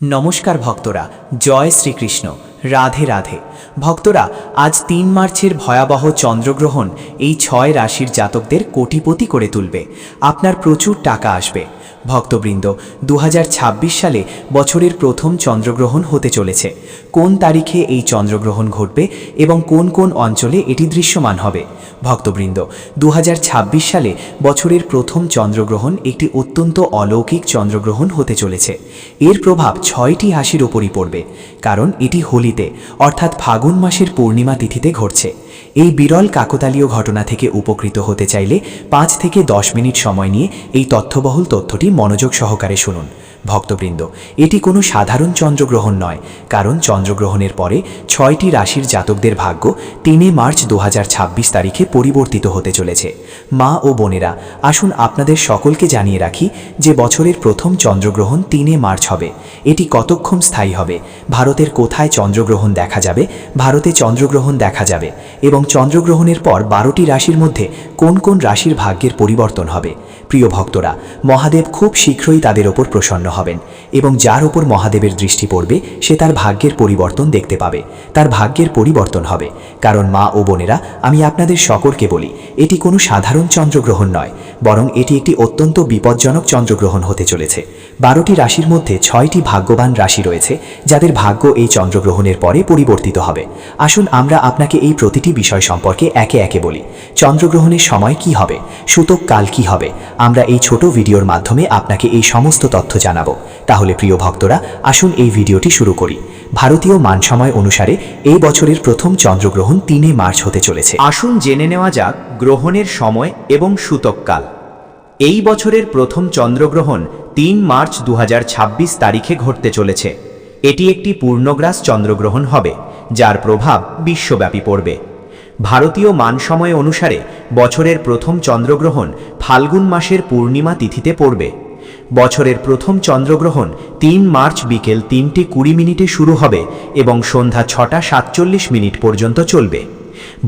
নমস্কার ভক্তরা, জয় শ্রীকৃষ্ণ। রাধে রাধে। ভক্তরা, আজ ৩ মার্চের ভয়াবহ চন্দ্রগ্রহণ এই ৬ রাশির জাতকদের কোটিপতি করে তুলবে। আপনার প্রচুর টাকা আসবে। ভক্তবৃন্দ, ২০২৬ সালে বছরের প্রথম চন্দ্রগ্রহণ হতে চলেছে। কোন তারিখে এই চন্দ্রগ্রহণ ঘটবে এবং কোন কোন অঞ্চলে এটি দৃশ্যমান হবে? ভক্তবৃন্দ, ২০২৬ সালে বছরের প্রথম চন্দ্রগ্রহণ একটি অত্যন্ত অলৌকিক চন্দ্রগ্রহণ হতে চলেছে। এর প্রভাব ৬টি রাশির ওপরই পড়বে, কারণ এটি হোলিতে অর্থাৎ ফাগুন মাসের পূর্ণিমা তিথিতে ঘটছে। এই বিরল কাকতালীয় ঘটনা থেকে উপকৃত হতে চাইলে ৫ থেকে ১০ মিনিট সময় নিয়ে এই তথ্যবহুল তথ্যটি মনোযোগ সহকারে শুনুন। ভক্তবৃন্দ, এটি কোনো সাধারণ চন্দ্রগ্রহণ নয়, কারণ চন্দ্রগ্রহণের পরে ৬টি রাশির জাতকদের ভাগ্য ৩ মার্চ ২০২৬ তারিখে পরিবর্তিত হতে চলেছে। মা ও বোনেরা, আসুন আপনাদের সকলকে জানিয়ে রাখি যে বছরের প্রথম চন্দ্রগ্রহণ ৩ মার্চ হবে। এটি কতক্ষণ স্থায়ী হবে, ভারতের কোথায় চন্দ্রগ্রহণ দেখা যাবে, ভারতে চন্দ্রগ্রহণ দেখা যাবে এবং চন্দ্রগ্রহণের পর ১২টি রাশির মধ্যে কোন কোন রাশির ভাগ্যের পরিবর্তন হবে। প্রিয় ভক্তরা, মহাদেব খুব শীঘ্রই তাদের ওপর প্রসন্ন হবেন এবং যার ওপর মহাদেবের দৃষ্টি পড়বে সে তার ভাগ্যের পরিবর্তন দেখতে পাবে, তার ভাগ্যের পরিবর্তন হবে। কারণ মা ও বোনেরা, আমি আপনাদের সকলকে বলি, এটি কোনো সাধারণ চন্দ্রগ্রহণ নয়, বরং এটি একটি অত্যন্ত বিপজ্জনক চন্দ্রগ্রহণ হতে চলেছে। ১২টি রাশির মধ্যে ৬টি ভাগ্যবান রাশি রয়েছে যাদের ভাগ্য এই চন্দ্রগ্রহণের পরে পরিবর্তিত হবে। আসুন আমরা আপনাকে এই প্রতিটি বিষয় সম্পর্কে একে একে বলি। চন্দ্রগ্রহণের সময় কি হবে, সূতক কাল কি হবে, আমরা এই ছোট ভিডিওর মাধ্যমে আপনাকে এই সমস্ত তথ্য জানাবো। তাহলে প্রিয় ভক্তরা, আসুন এই ভিডিওটি শুরু করি। ভারতীয় মান সময় অনুসারে এই বছরের প্রথম চন্দ্রগ্রহণ ৩ মার্চ হতে চলেছে। আসুন জেনে নেওয়া যাক গ্রহণের সময় এবং সূতক কাল। এই বছরের প্রথম চন্দ্রগ্রহণ ৩ মার্চ ২০২৬ তারিখে ঘটতে চলেছে। এটি একটি পূর্ণগ্রাস চন্দ্রগ্রহণ হবে, যার প্রভাব বিশ্বব্যাপী পড়বে। ভারতীয় মান সময় অনুসারে বছরের প্রথম চন্দ্রগ্রহণ ফাল্গুন মাসের পূর্ণিমা তিথিতে পড়বে। বছরের প্রথম চন্দ্রগ্রহণ ৩ মার্চ বিকেল ৩:২০ শুরু হবে এবং সন্ধ্যা ৬:৪৭ পর্যন্ত চলবে।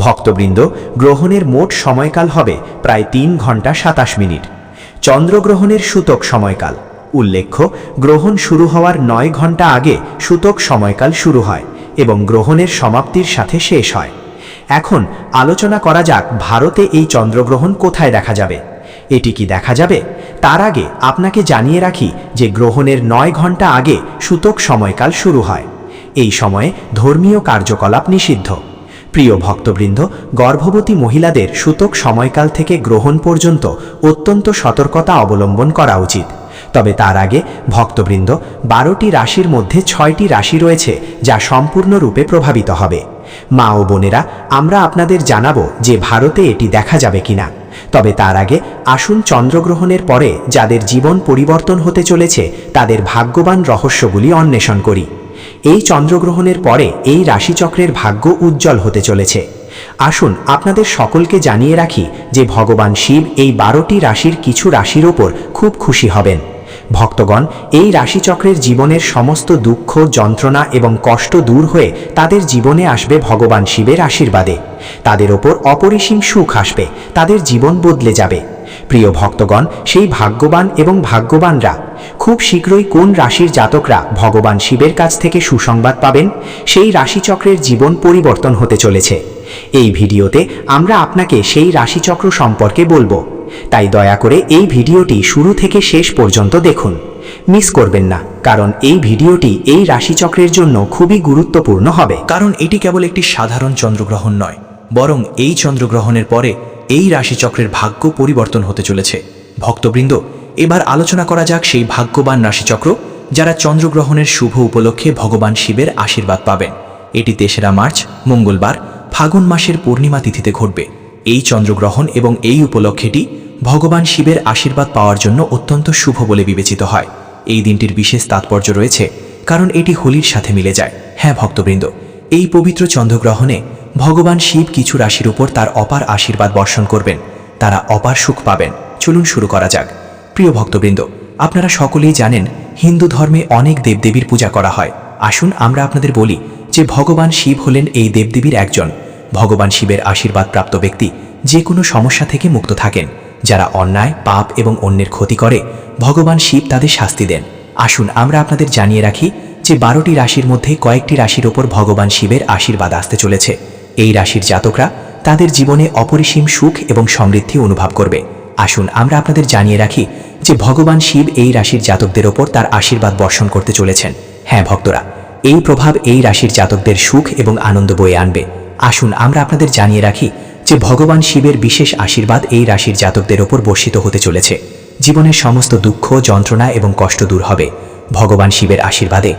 ভক্তবৃন্দ, গ্রহণের মোট সময়কাল হবে প্রায় ৩ ঘন্টা ২৭ মিনিট। চন্দ্রগ্রহণের সূতক সময়কাল উল্লেখ্য, গ্রহণ শুরু হওয়ার ৯ ঘন্টা আগে সূতক সময়কাল শুরু হয় এবং গ্রহণের সমাপ্তির সাথে শেষ হয়। এখন আলোচনা করা যাক ভারতে এই চন্দ্রগ্রহণ কোথায় দেখা যাবে। এটি কি দেখা যাবে? তার আগে আপনাকে জানিয়ে রাখি যে গ্রহণের ৯ ঘন্টা আগে সূতক সময়কাল শুরু হয়। এই সময়ে ধর্মীয় কার্যকলাপ নিষিদ্ধ। প্রিয় ভক্তবৃন্দ, গর্ভবতী মহিলাদের সূতক সময়কাল থেকে গ্রহণ পর্যন্ত অত্যন্ত সতর্কতা অবলম্বন করা উচিত। তবে তার আগে ভক্তবৃন্দ, ১২টি রাশির মধ্যে ৬টি রাশি রয়েছে যা সম্পূর্ণরূপে প্রভাবিত হবে। মা ও বোনেরা, আমরা আপনাদের জানাবো যে ভারতে এটি দেখা যাবে কিনা। তবে তার আগে আসুন চন্দ্রগ্রহণের পরে যাদের জীবন পরিবর্তন হতে চলেছে তাদের ভাগ্যবান রহস্যগুলি অন্বেষণ করি। এই চন্দ্রগ্রহণের পরে এই রাশিচক্রের ভাগ্য উজ্জ্বল হতে চলেছে। আসুন আপনাদের সকলকে জানিয়ে রাখি যে ভগবান শিব এই ১২টি রাশির কিছু রাশির ওপর খুব খুশি হবেন। ভক্তগণ, এই রাশিচক্রের জীবনের সমস্ত দুঃখ, যন্ত্রণা এবং কষ্ট দূর হয়ে তাদের জীবনে আসবে ভগবান শিবের আশীর্বাদে। তাদের ওপর অপরিসীম সুখ আসবে, তাদের জীবন বদলে যাবে। প্রিয় ভক্তগণ, সেই ভাগ্যবান এবং ভাগ্যবানরা খুব শীঘ্রই কোন রাশির জাতকরা ভগবান শিবের কাছ থেকে সুসংবাদ পাবেন, সেই রাশিচক্রের জীবন পরিবর্তন হতে চলেছে। এই ভিডিওতে আমরা আপনাকে সেই রাশিচক্র সম্পর্কে বলবো, তাই দয়া করে এই ভিডিওটি শুরু থেকে শেষ পর্যন্ত দেখুন। মিস করবেন না, কারণ এই ভিডিওটি এই রাশিচক্রের জন্য খুবই গুরুত্বপূর্ণ হবে। কারণ এটি কেবল একটি সাধারণ চন্দ্রগ্রহণ নয়, বরং এই চন্দ্রগ্রহণের পরে এই রাশিচক্রের ভাগ্য পরিবর্তন হতে চলেছে। ভক্তবৃন্দ, এবার আলোচনা করা যাক সেই ভাগ্যবান রাশিচক্র যারা চন্দ্রগ্রহণের শুভ উপলক্ষে ভগবান শিবের আশীর্বাদ পাবেন। এটি ৩রা মার্চ মঙ্গলবার ফাগুন মাসের পূর্ণিমা তিথিতে ঘটবে। এই চন্দ্রগ্রহণ এবং এই উপলক্ষেটি ভগবান শিবের আশীর্বাদ পাওয়ার জন্য অত্যন্ত শুভ বলে বিবেচিত হয়। এই দিনটির বিশেষ তাৎপর্য রয়েছে, কারণ এটি হোলির সাথে মিলে যায়। হ্যাঁ ভক্তবৃন্দ, এই পবিত্র চন্দ্রগ্রহণে ভগবান শিব কিছু রাশির উপর তার অপার আশীর্বাদ বর্ষণ করবেন, তারা অপার সুখ পাবেন। চলুন শুরু করা যাক। প্রিয় ভক্তবৃন্দ, আপনারা সকলেই জানেন হিন্দু ধর্মে অনেক দেবদেবীর পূজা করা হয়। আসুন আমরা আপনাদের বলি যে ভগবান শিব হলেন এই দেবদেবীর একজন। ভগবান শিবের আশীর্বাদ প্রাপ্ত ব্যক্তি যে কোনো সমস্যা থেকে মুক্ত থাকেন। যারা অন্যায়, পাপ এবং অন্যের ক্ষতি করে, ভগবান শিব তাদের শাস্তি দেন। আসুন আমরা আপনাদের জানিয়ে রাখি যে 12টি রাশির মধ্যে কয়েকটি রাশির ওপর ভগবান শিবের আশীর্বাদ আসতে চলেছে। এই রাশির জাতকরা তাদের জীবনে অপরিসীম সুখ এবং সমৃদ্ধি অনুভব করবে। আসুন আমরা আপনাদের জানিয়ে রাখি যে ভগবান শিব এই রাশির জাতকদের ওপর তার আশীর্বাদ বর্ষণ করতে চলেছেন। হ্যাঁ ভক্তরা, এই প্রভাব এই রাশির জাতকদের সুখ এবং আনন্দ বয়ে আনবে। আসুন আমরা আপনাদের জানিয়ে রাখি যে ভগবান শিবের বিশেষ আশীর্বাদ এই রাশির জাতকদের ওপর বর্ষিত হতে চলেছে। জীবনের সমস্ত দুঃখ, যন্ত্রণা এবং কষ্ট দূর হবে। ভগবান শিবের আশীর্বাদে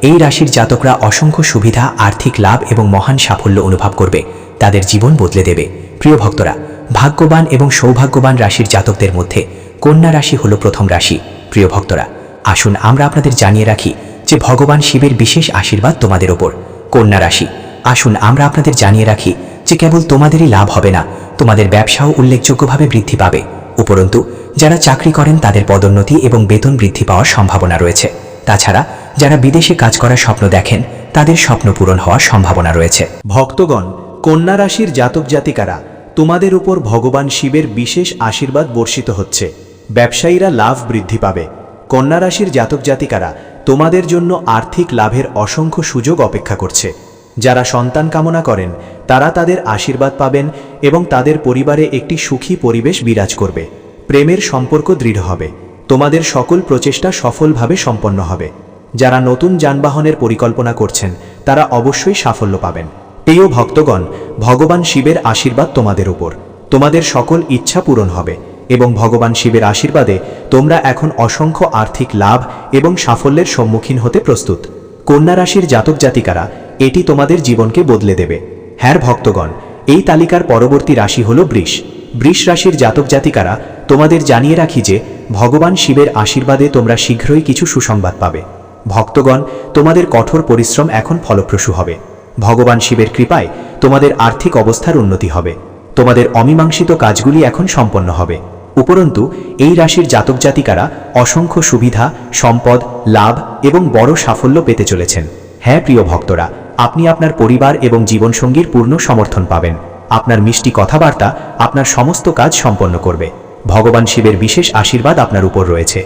এই রাশির জাতকরা অসংখ্য সুবিধা, আর্থিক লাভ এবং মহান সাফল্য অনুভব করবে। তাদের জীবন বদলে দেবে। প্রিয় ভক্তরা, ভাগ্যবান এবং সৌভাগ্যবান রাশির জাতকদের মধ্যে কন্যা রাশি হলো প্রথম রাশি। প্রিয় ভক্তরা, আসুন আমরা আপনাদের জানিয়ে রাখি যে ভগবান শিবের বিশেষ আশীর্বাদ তোমাদের ওপর। কন্যা রাশি, আসুন আমরা আপনাদের জানিয়ে রাখি যে কেবল তোমাদেরই লাভ হবে না, তোমাদের ব্যবসাও উল্লেখযোগ্যভাবে বৃদ্ধি পাবে। উপরন্তু যারা চাকরি করেন তাদের পদোন্নতি এবং বেতন বৃদ্ধি পাওয়ার সম্ভাবনা রয়েছে। তাছাড়া যারা বিদেশে কাজ করার স্বপ্ন দেখেন তাদের স্বপ্ন পূরণ হওয়ার সম্ভাবনা রয়েছে। ভক্তগণ, কন্যা রাশির জাতক জাতিকারা, তোমাদের উপর ভগবান শিবের বিশেষ আশীর্বাদ বর্ষিত হচ্ছে। ব্যবসায়ীরা লাভ বৃদ্ধি পাবে। কন্যা রাশির জাতক জাতিকারা, তোমাদের জন্য আর্থিক লাভের অসংখ্য সুযোগ অপেক্ষা করছে। যারা সন্তান কামনা করেন তারা তাদের আশীর্বাদ পাবেন এবং তাদের পরিবারে একটি সুখী পরিবেশ বিরাজ করবে। প্রেমের সম্পর্ক দৃঢ় হবে। তোমাদের সকল প্রচেষ্টা সফলভাবে সম্পন্ন হবে। যারা নতুন যানবাহনের পরিকল্পনা করছেন তারা অবশ্যই সাফল্য পাবেন। প্রিয় ভক্তগণ, ভগবান শিবের আশীর্বাদ তোমাদের উপর। তোমাদের সকল ইচ্ছা পূরণ হবে এবং ভগবান শিবের আশীর্বাদে তোমরা এখন অসংখ্য আর্থিক লাভ এবং সাফল্যের সম্মুখীন হতে প্রস্তুত। কন্যা রাশির জাতক জাতিকারা, এটি তোমাদের জীবনকে বদলে দেবে। হ্যাঁ ভক্তগণ, এই তালিকার পরবর্তী রাশি হল বৃষ। বৃষ রাশির জাতক জাতিকারা, তোমাদের জানিয়ে রাখি যে ভগবান শিবের আশীর্বাদে তোমরা শীঘ্রই কিছু সুসংবাদ পাবে। ভক্তগণ, তোমাদের কঠোর পরিশ্রম এখন ফলপ্রসূ হবে। ভগবান শিবের কৃপায় তোমাদের আর্থিক অবস্থার উন্নতি হবে। তোমাদের অমীমাংসিত কাজগুলি এখন সম্পন্ন হবে। উপরন্তু এই রাশির জাতক জাতিকারা অসংখ্য সুবিধা, সম্পদ, লাভ এবং বড় সাফল্য পেতে চলেছেন। হ্যাঁ প্রিয় ভক্তরা, আপনি আপনার পরিবার এবং জীবনসঙ্গীর পূর্ণ সমর্থন পাবেন। আপনার মিষ্টি কথাবার্তা আপনার সমস্ত কাজ সম্পন্ন করবে। ভগবান শিবের বিশেষ আশীর্বাদ আপনার উপর রয়েছে।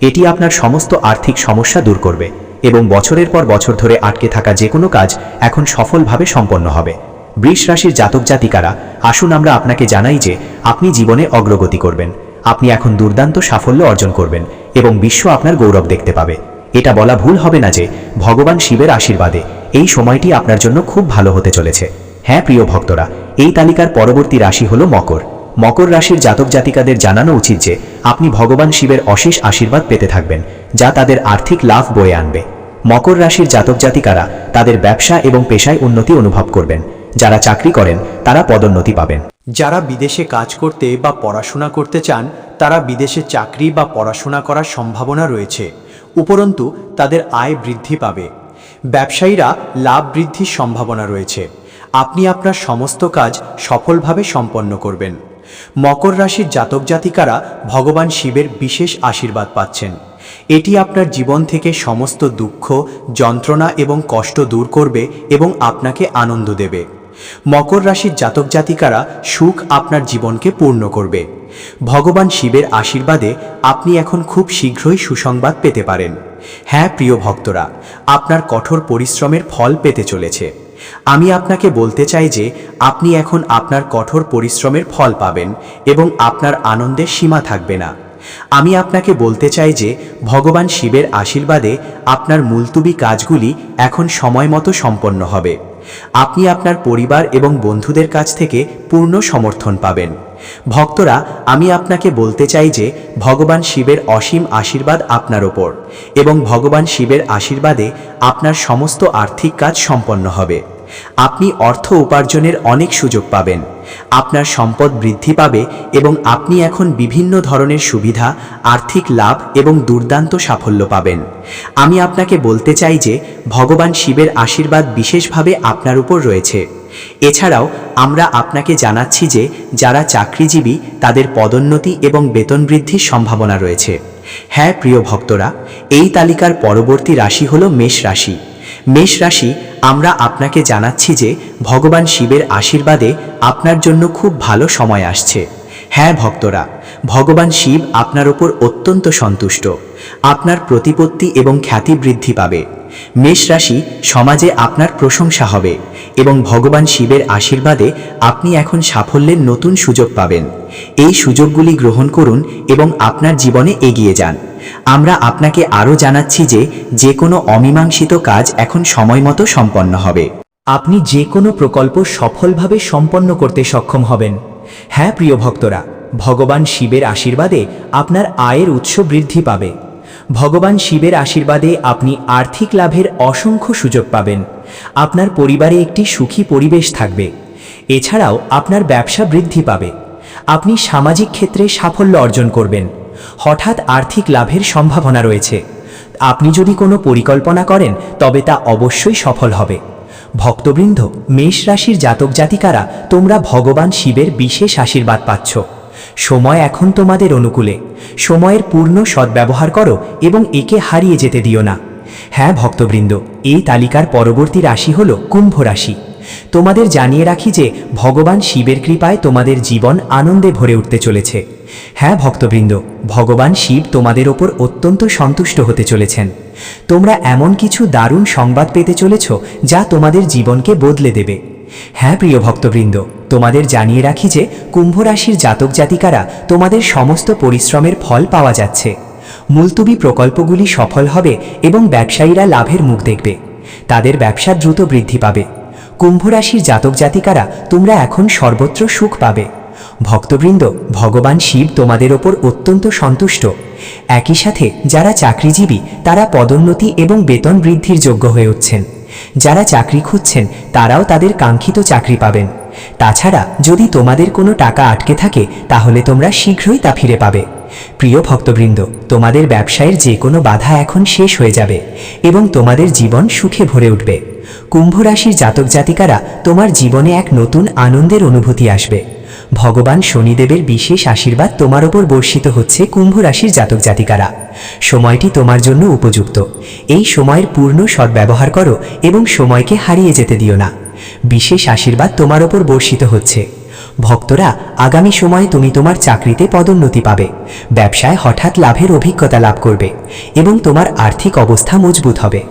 এটি আপনার সমস্ত আর্থিক সমস্যা দূর করবে এবং বছরের পর বছর ধরে আটকে থাকা যে কোনো কাজ এখন সফলভাবে সম্পন্ন হবে। বৃষ রাশির জাতক জাতিকারা, আসুন আমরা আপনাকে জানাই যে আপনি জীবনে অগ্রগতি করবেন। আপনি এখন দুর্দান্ত সাফল্য অর্জন করবেন এবং বিশ্ব আপনার গৌরব দেখতে পাবে। এটা বলা ভুল হবে না যে ভগবান শিবের আশীর্বাদে এই সময়টি আপনার জন্য খুব ভালো হতে চলেছে। হ্যাঁ প্রিয় ভক্তরা, এই তালিকার পরবর্তী রাশি হল মকর। মকর রাশির জাতক জাতিকাদের জানানো উচিত যে আপনি ভগবান শিবের অশেষ আশীর্বাদ পেতে থাকবেন, যা তাদের আর্থিক লাভ বয়ে আনবে। মকর রাশির জাতক জাতিকারা তাদের ব্যবসা এবং পেশায় উন্নতি অনুভব করবেন। যারা চাকরি করেন তারা পদোন্নতি পাবেন। যারা বিদেশে কাজ করতে বা পড়াশোনা করতে চান তারা বিদেশে চাকরি বা পড়াশোনা করার সম্ভাবনা রয়েছে। উপরন্তু তাদের আয় বৃদ্ধি পাবে। ব্যবসায়ীরা লাভ বৃদ্ধির সম্ভাবনা রয়েছে। আপনি আপনার সমস্ত কাজ সফলভাবে সম্পন্ন করবেন। মকর রাশির জাতক জাতিকারা ভগবান শিবের বিশেষ আশীর্বাদ পাচ্ছেন। এটি আপনার জীবন থেকে সমস্ত দুঃখ, যন্ত্রণা এবং কষ্ট দূর করবে এবং আপনাকে আনন্দ দেবে। মকর রাশির জাতক জাতিকারা সুখ আপনার জীবনকে পূর্ণ করবে। ভগবান শিবের আশীর্বাদে আপনি এখন খুব শীঘ্রই সুসংবাদ পেতে পারেন। হ্যাঁ প্রিয় ভক্তরা, আপনার কঠোর পরিশ্রমের ফল পেতে চলেছে। আমি আপনাকে বলতে চাই যে আপনি এখন আপনার কঠোর পরিশ্রমের ফল পাবেন এবং আপনার আনন্দের সীমা থাকবে না। আমি আপনাকে বলতে চাই যে ভগবান শিবের আশীর্বাদে আপনার মুলতুবি কাজগুলি এখন সময় মতো সম্পন্ন হবে। আপনি আপনার পরিবার এবং বন্ধুদের কাছ থেকে পূর্ণ সমর্থন পাবেন। ভক্তরা, আমি আপনাকে বলতে চাই যে ভগবান শিবের অসীম আশীর্বাদ আপনার ওপর এবং ভগবান শিবের আশীর্বাদে আপনার সমস্ত আর্থিক কাজ সম্পন্ন হবে। আপনি অর্থ উপার্জনের অনেক সুযোগ পাবেন। আপনার সম্পদ বৃদ্ধি পাবে এবং আপনি এখন বিভিন্ন ধরনের সুবিধা, আর্থিক লাভ এবং দুর্দান্ত সাফল্য পাবেন। আমি আপনাকে বলতে চাই যে ভগবান শিবের আশীর্বাদ বিশেষভাবে আপনার উপর রয়েছে। এছাড়াও আমরা আপনাকে জানাচ্ছি যে যারা চাকরিজীবী তাদের পদোন্নতি এবং বেতন বৃদ্ধির সম্ভাবনা রয়েছে। হ্যাঁ প্রিয় ভক্তরা, এই তালিকার পরবর্তী রাশি হল মেষ রাশি। মেষ রাশি, আমরা আপনাকে জানাচ্ছি যে ভগবান শিবের আশীর্বাদে আপনার জন্য খুব ভালো সময় আসছে। হ্যাঁ ভক্তরা, ভগবান শিব আপনার ওপর অত্যন্ত সন্তুষ্ট। আপনার প্রতিপত্তি এবং খ্যাতি বৃদ্ধি পাবে। মেষ রাশি, সমাজে আপনার প্রশংসা হবে এবং ভগবান শিবের আশীর্বাদে আপনি এখন সাফল্যের নতুন সুযোগ পাবেন। এই সুযোগগুলি গ্রহণ করুন এবং আপনার জীবনে এগিয়ে যান। আমরা আপনাকে আরও জানাচ্ছি যে কোনো অমীমাংসিত কাজ এখন সময়মতো সম্পন্ন হবে। আপনি যে কোনো প্রকল্প সফলভাবে সম্পন্ন করতে সক্ষম হবেন। হ্যাঁ প্রিয় ভক্তরা, ভগবান শিবের আশীর্বাদে আপনার আয়ের উৎস বৃদ্ধি পাবে। ভগবান শিবের আশীর্বাদে আপনি আর্থিক লাভের অসংখ্য সুযোগ পাবেন। আপনার পরিবারে একটি সুখী পরিবেশ থাকবে। এছাড়াও আপনার ব্যবসা বৃদ্ধি পাবে। আপনি সামাজিক ক্ষেত্রে সাফল্য অর্জন করবেন। হঠাৎ আর্থিক লাভের সম্ভাবনা রয়েছে। আপনি যদি কোনো পরিকল্পনা করেন তবে তা অবশ্যই সফল হবে। ভক্তবৃন্দ, মেষ রাশির জাতক জাতিকারা, তোমরা ভগবান শিবের বিশেষ আশীর্বাদ পাচ্ছ। সময় এখন তোমাদের অনুকূলে। সময়ের পূর্ণ সদ্ব্যবহার করো এবং একে হারিয়ে যেতে দিও না। হ্যাঁ ভক্তবৃন্দ, এই তালিকার পরবর্তী রাশি হল কুম্ভ রাশি। তোমাদের জানিয়ে রাখি যে ভগবান শিবের কৃপায় তোমাদের জীবন আনন্দে ভরে উঠতে চলেছে। হ্যাঁ ভক্তবৃন্দ, ভগবান শিব তোমাদের ওপর অত্যন্ত সন্তুষ্ট হতে চলেছেন। তোমরা এমন কিছু দারুণ সংবাদ পেতে চলেছ যা তোমাদের জীবনকে বদলে দেবে। হ্যাঁ প্রিয় ভক্তবৃন্দ, তোমাদের জানিয়ে রাখি যে কুম্ভ রাশির জাতক জাতিকারা, তোমাদের সমস্ত পরিশ্রমের ফল পাওয়া যাচ্ছে। মুলতুবি প্রকল্পগুলি সফল হবে এবং ব্যবসায়ীরা লাভের মুখ দেখবে। তাদের ব্যবসা দ্রুত বৃদ্ধি পাবে। কুম্ভ রাশির জাতক জাতিকারা, তোমরা এখন সর্বত্র সুখ পাবে। ভক্তবৃন্দ, ভগবান শিব তোমাদের ওপর অত্যন্ত সন্তুষ্ট। একই সাথে যারা চাকরিজীবী তারা পদোন্নতি এবং বেতন বৃদ্ধির যোগ্য হয়ে উঠছেন। যারা চাকরি খুঁজছেন তারাও তাদের কাঙ্ক্ষিত চাকরি পাবেন। তাছাড়া যদি তোমাদের কোনো টাকা আটকে থাকে তাহলে তোমরা শীঘ্রই তা ফিরে পাবে। প্রিয় ভক্তবৃন্দ, তোমাদের ব্যবসায়ের যে কোনো বাধা এখন শেষ হয়ে যাবে এবং তোমাদের জীবন সুখে ভরে উঠবে। কুম্ভ রাশির জাতক জাতিকারা, তোমার জীবনে এক নতুন আনন্দের অনুভূতি আসবে। ভগবান শনিদেবের বিশেষ আশীর্বাদ তোমার ওপর বর্ষিত হচ্ছে কুম্ভ রাশির জাতক জাতিকারা। সময়টি তোমার জন্য উপযুক্ত। এই সময়ের পূর্ণ সদ্ব্যবহার করো এবং সময়কে হারিয়ে যেতে দিও না। বিশেষ আশীর্বাদ তোমার ওপর বর্ষিত হচ্ছে। ভক্তরা, আগামী সময়ে তুমি তোমার চাকরিতে পদোন্নতি পাবে, ব্যবসায় হঠাৎ লাভের অভিজ্ঞতা লাভ করবে এবং তোমার আর্থিক অবস্থা মজবুত হবে।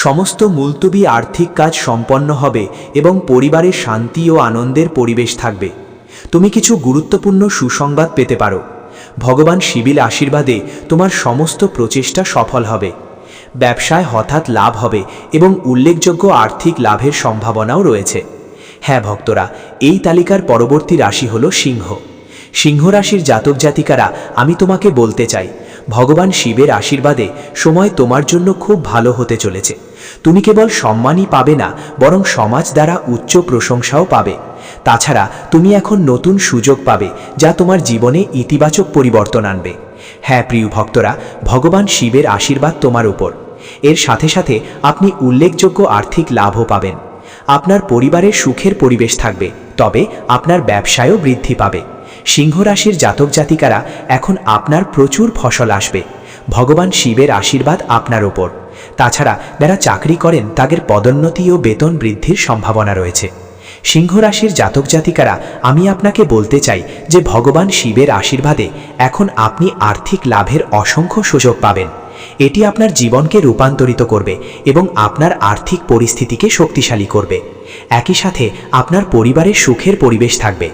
সমস্ত মুলতবি আর্থিক কাজ সম্পন্ন হবে এবং পরিবারে শান্তি ও আনন্দের পরিবেশ থাকবে। তুমি কিছু গুরুত্বপূর্ণ সুসংবাদ পেতে পারো। ভগবান শিবের আশীর্বাদে তোমার সমস্ত প্রচেষ্টা সফল হবে। ব্যবসায় হঠাৎ লাভ হবে এবং উল্লেখযোগ্য আর্থিক লাভের সম্ভাবনাও রয়েছে। হ্যাঁ ভক্তরা, এই তালিকার পরবর্তী রাশি হল সিংহ। সিংহ রাশির জাতক জাতিকারা, আমি তোমাকে বলতে চাই, ভগবান শিবের আশীর্বাদে সময় তোমার জন্য খুব ভালো হতে চলেছে। তুমি কেবল সম্মানই পাবে না, বরং সমাজ দ্বারা উচ্চ প্রশংসাও পাবে। তাছাড়া তুমি এখন নতুন সুযোগ পাবে যা তোমার জীবনে ইতিবাচক পরিবর্তন আনবে। হ্যাঁ প্রিয় ভক্তরা, ভগবান শিবের আশীর্বাদ তোমার উপর। এর সাথে সাথে আপনি উল্লেখযোগ্য আর্থিক লাভও পাবেন। আপনার পরিবারের সুখের পরিবেশ থাকবে, তবে আপনার ব্যবসায়ও বৃদ্ধি পাবে। সিংহ রাশির জাতক জাতিকারা, এখন আপনার প্রচুর ফসল আসবে। ভগবান শিবের আশীর্বাদ আপনার ওপর। তাছাড়া যারা চাকরি করেন তাদের পদোন্নতি ও বেতন বৃদ্ধির সম্ভাবনা রয়েছে। সিংহ রাশির জাতক জাতিকারা, আমি আপনাকে বলতে চাই যে ভগবান শিবের আশীর্বাদে এখন আপনি আর্থিক লাভের অসংখ্য সুযোগ পাবেন। এটি আপনার জীবনকে রূপান্তরিত করবে এবং আপনার আর্থিক পরিস্থিতিকে শক্তিশালী করবে। একই সাথে আপনার পরিবারের সুখের পরিবেশ থাকবে।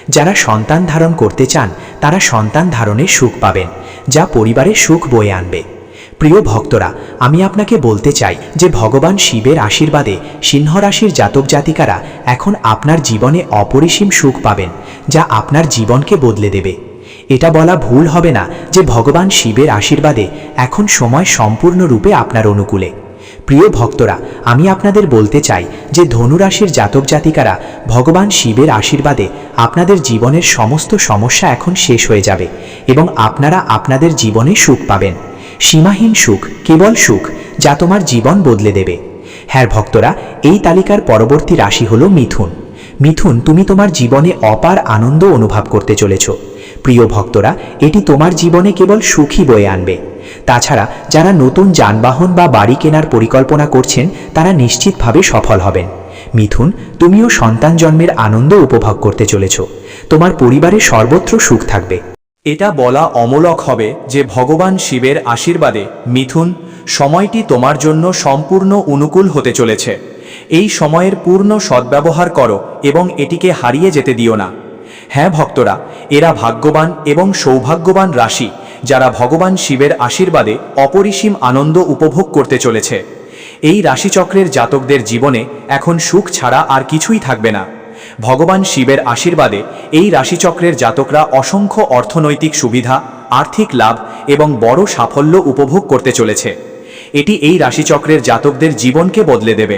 যারা সন্তান ধারণ করতে চান তারা সন্তান ধারণের সুখ পাবেন, যা পরিবারের সুখ বয়ে আনবে। প্রিয় ভক্তরা, আমি আপনাকে বলতে চাই যে ভগবান শিবের আশীর্বাদে সিংহ রাশির জাতক জাতিকারা এখন আপনার জীবনে অপরিসীম সুখ পাবেন, যা আপনার জীবনকে বদলে দেবে। এটা বলা ভুল হবে না যে ভগবান শিবের আশীর্বাদে এখন সময় সম্পূর্ণরূপে আপনার অনুকূলে। প্রিয় ভক্তরা, আমি আপনাদের বলতে চাই যে ধনুরাশির জাতক জাতিকারা, ভগবান শিবের আশীর্বাদে আপনাদের জীবনের সমস্ত সমস্যা এখন শেষ হয়ে যাবে এবং আপনারা আপনাদের জীবনে সুখ পাবেন। সীমাহীন সুখ, কেবল সুখ, যা তোমার জীবন বদলে দেবে। হ্যাঁ ভক্তরা, এই তালিকার পরবর্তী রাশি হল মিথুন। মিথুন, তুমি তোমার জীবনে অপার আনন্দ অনুভব করতে চলেছ। প্রিয় ভক্তরা, এটি তোমার জীবনে কেবল সুখই বয়ে আনবে। তাছাড়া যারা নতুন যানবাহন বা বাড়ি কেনার পরিকল্পনা করছেন তারা নিশ্চিতভাবে সফল হবেন। মিথুন, তুমিও সন্তান জন্মের আনন্দ উপভোগ করতে চলেছ। তোমার পরিবারে সর্বত্র সুখ থাকবে। এটা বলা অমূলক হবে যে ভগবান শিবের আশীর্বাদে মিথুন, সময়টি তোমার জন্য সম্পূর্ণ অনুকূল হতে চলেছে। এই সময়ের পূর্ণ সদ্ব্যবহার করো এবং এটিকে হারিয়ে যেতে দিও না। হ্যাঁ ভক্তরা, এরা ভাগ্যবান এবং সৌভাগ্যবান রাশি যারা ভগবান শিবের আশীর্বাদে অপরিসীম আনন্দ উপভোগ করতে চলেছে। এই রাশিচক্রের জাতকদের জীবনে এখন সুখ ছাড়া আর কিছুই থাকবে না। ভগবান শিবের আশীর্বাদে এই রাশিচক্রের জাতকরা অসংখ্য অর্থনৈতিক সুবিধা, আর্থিক লাভ এবং বড় সাফল্য উপভোগ করতে চলেছে। এটি এই রাশিচক্রের জাতকদের জীবনকে বদলে দেবে।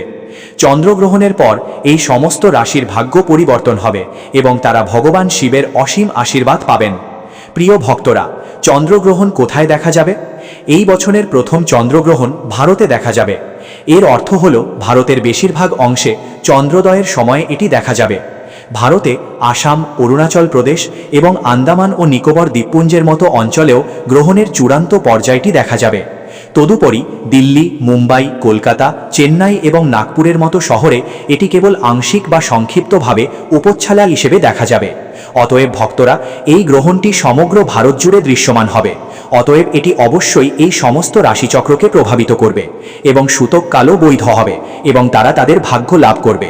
চন্দ্রগ্রহণের পর এই সমস্ত রাশির ভাগ্য পরিবর্তন হবে এবং তারা ভগবান শিবের অসীম আশীর্বাদ পাবেন। প্রিয় ভক্তরা, চন্দ্রগ্রহণ কোথায় দেখা যাবে? এই বছরের প্রথম চন্দ্রগ্রহণ ভারতে দেখা যাবে। এর অর্থ হল ভারতের বেশিরভাগ অংশে চন্দ্রোদয়ের সময় এটি দেখা যাবে। ভারতে আসাম, অরুণাচল প্রদেশ এবং আন্দামান ও নিকোবর দ্বীপপুঞ্জের মতো অঞ্চলেও গ্রহণের চূড়ান্ত পর্যায়টি দেখা যাবে। তদুপরি দিল্লি, মুম্বাই, কলকাতা, চেন্নাই এবং নাগপুরের মতো শহরে এটি কেবল আংশিক বা সংক্ষিপ্তভাবে উপচ্ছায়া হিসেবে দেখা যাবে। অতএব ভক্তরা, এই গ্রহণটি সমগ্র ভারত জুড়ে দৃশ্যমান হবে। অতএব এটি অবশ্যই এই সমস্ত রাশিচক্রকে প্রভাবিত করবে এবং সূতক কালও বৈধ হবে এবং তারা তাদের ভাগ্য লাভ করবে।